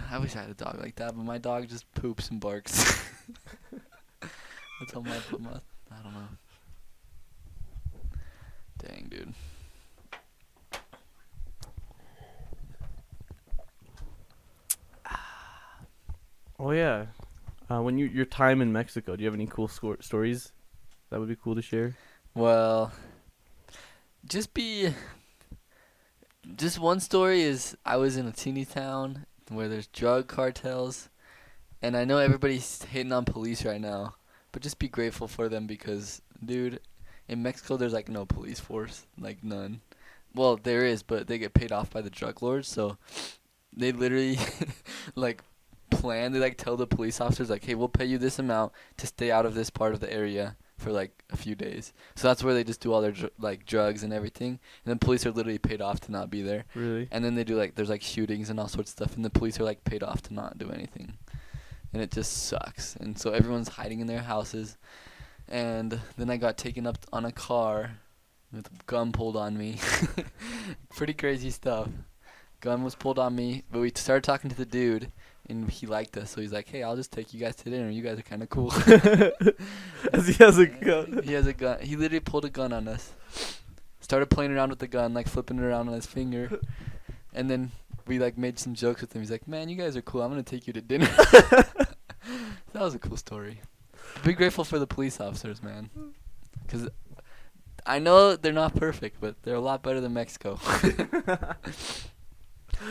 I wish I had a dog like that, but my dog just poops and barks. That's how my I don't know. Dang, dude. Oh yeah. When your time in Mexico, do you have any cool stories that would be cool to share? Well, just one story is I was in a teeny town where there's drug cartels, and I know everybody's hating on police right now, but just be grateful for them because, dude, in Mexico there's like no police force, like none. Well, there is, but they get paid off by the drug lords, so they literally like they like tell the police officers like, hey, we'll pay you this amount to stay out of this part of the area for like a few days. So that's where they just do all their drugs and everything, and then police are literally paid off to not be there. Really? And then they do like there's like shootings and all sorts of stuff, and the police are like paid off to not do anything, and it just sucks. And so everyone's hiding in their houses, and then I got taken up on a car with a gun pulled on me. Pretty crazy stuff. Gun was pulled on me, but we started talking to the dude, and he liked us, so he's like, hey, I'll just take you guys to dinner. You guys are kind of cool. As he has a gun. He has a gun. He literally pulled a gun on us. Started playing around with the gun, like flipping it around on his finger. And then we like made some jokes with him. He's like, man, you guys are cool. I'm going to take you to dinner. That was a cool story. Be grateful for the police officers, man. Because I know they're not perfect, but they're a lot better than Mexico.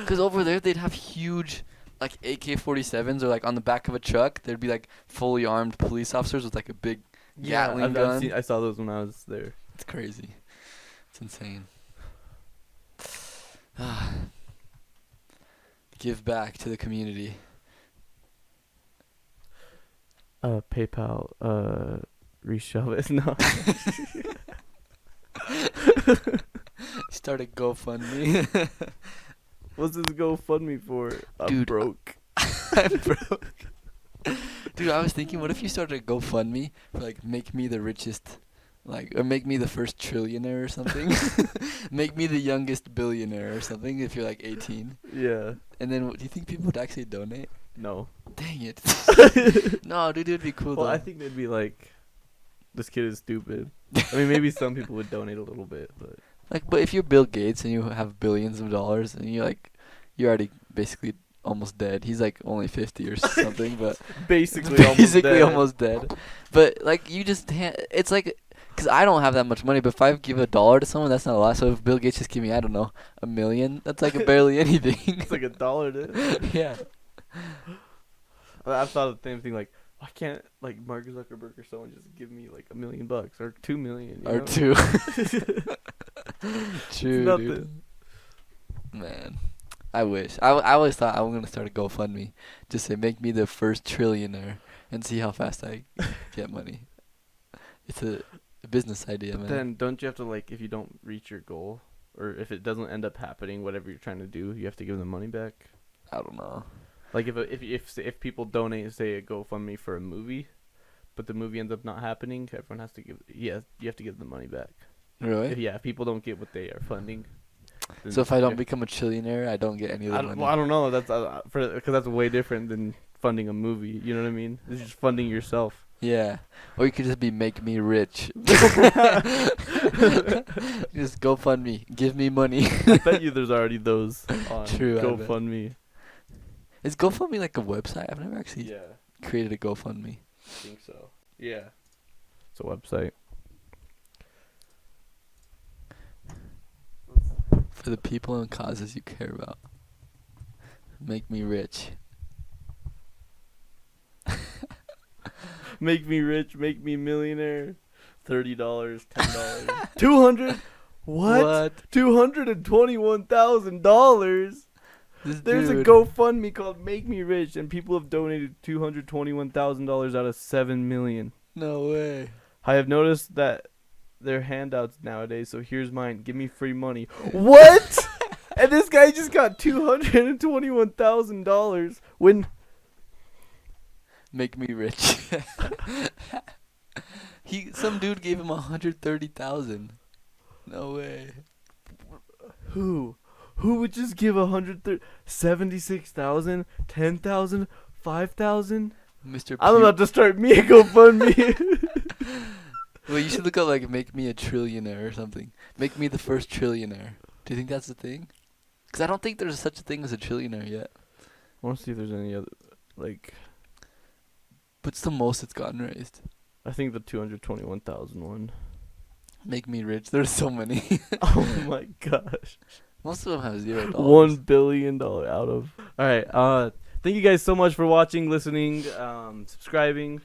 Because over there, they'd have huge, like, AK-47s or, like, on the back of a truck. There'd be, like, fully armed police officers with, like, a big Gatling gun. I saw those when I was there. It's crazy. It's insane. Give back to the community. PayPal, Reese Chavez. No. Started GoFundMe. What's this GoFundMe for? I'm Dude, broke. I'm broke. Dude, I was thinking, what if you started a GoFundMe for, like, make me the richest, like, or make me the first trillionaire or something? Make me the youngest billionaire or something if you're, like, 18. Yeah. And then, do you think people would actually donate? No. Dang it. No, dude, it would be cool, Well, though. I think they'd be like, this kid is stupid. I mean, maybe some people would donate a little bit, but... Like, but if you're Bill Gates and you have billions of dollars and you're already basically almost dead. He's like only 50 or something, but basically almost dead. But like you just, it's like, cause I don't have that much money. But if I give $1 to someone, that's not a lot. So if Bill Gates just give me, I don't know, $1 million, that's like barely anything. It's like $1, dude. Yeah. I thought the same thing. Like, why can't like Mark Zuckerberg or someone just give me like $1 million or $2 million? Or know? 2. True, dude. Man, I wish. I always thought I was gonna start a GoFundMe, just say make me the first trillionaire and see how fast I get money. It's a business idea, man. Then don't you have to like if you don't reach your goal or if it doesn't end up happening, whatever you're trying to do, you have to give them money back? I don't know. Like if people donate, say a GoFundMe for a movie, but the movie ends up not happening, everyone has to give. Yeah, you have to give the money back. Really? If people don't get what they are funding. So if I don't become a trillionaire, I don't get any of the money. Well, I don't know. That's because that's way different than funding a movie. You know what I mean? It's just funding yourself. Yeah. Or you could just be make me rich. Just GoFundMe. Give me money. I bet you there's already those on True, I bet. GoFundMe. Is GoFundMe like a website? I've never actually Yeah, created a GoFundMe. I think so. Yeah. It's a website. For the people and causes you care about. Make me rich. Make me rich, make me millionaire. $30, $10, 200. What? $221,000. This There's a dude. GoFundMe called Make Me Rich, and people have donated $221,000 out of $7 million. No way. I have noticed that they're handouts nowadays, so here's mine. Give me free money. What? And this guy just got $221,000 when Make me rich. Some dude gave him 130,000. No way. who would just give 76,000, 10,000, 5,000? Mr. I'm about to start me a GoFundMe. Well, you should look up like make me a trillionaire or something. Make me the first trillionaire. Do you think that's a thing? Because I don't think there's such a thing as a trillionaire yet. I want to see if there's any other, like, What's the most it's gotten raised? I think the 221,000 one. Make me rich. There's so many. Oh my gosh. Most of them have $0. $1 billion out of. All right. Thank you guys so much for watching, listening, subscribing,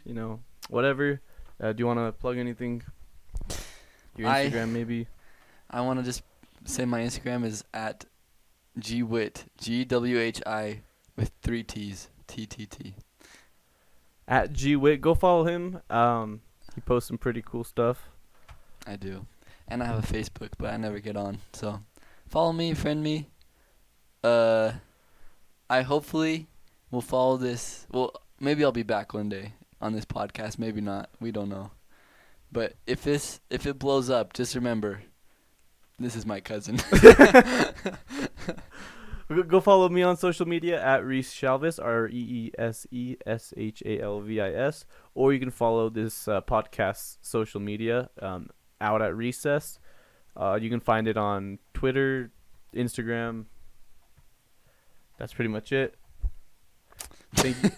whatever. Do you want to plug anything? Your Instagram, maybe? I want to just say my Instagram is at gwhit, GWHI with 3 T's, TTT. At GWit. Go follow him. He posts some pretty cool stuff. I do. And I have a Facebook, but I never get on. So follow me, friend me. I hopefully will follow this. Well, maybe I'll be back one day on this podcast. Maybe not. We don't know. But if it blows up, just remember, this is my cousin. Go follow me on social media at Reese Shalvis, REESESHALVIS, or you can follow this podcast's social media out at Recess. You can find it on Twitter, Instagram. That's pretty much it. Thank you.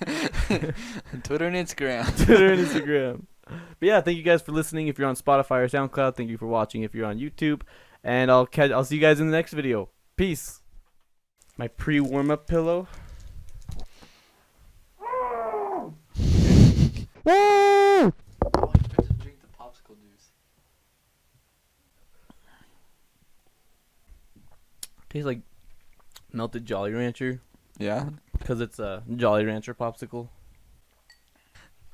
Twitter and Instagram. Twitter and Instagram. But yeah, thank you guys for listening. If you're on Spotify or SoundCloud, thank you for watching. If you're on YouTube, and I'll see you guys in the next video. Peace. My pre-warm-up pillow. Oh, you meant to drink the popsicle juice. Tastes like melted Jolly Rancher. Yeah? Because it's a Jolly Rancher popsicle.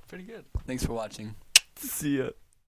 Pretty good. Thanks for watching. See ya.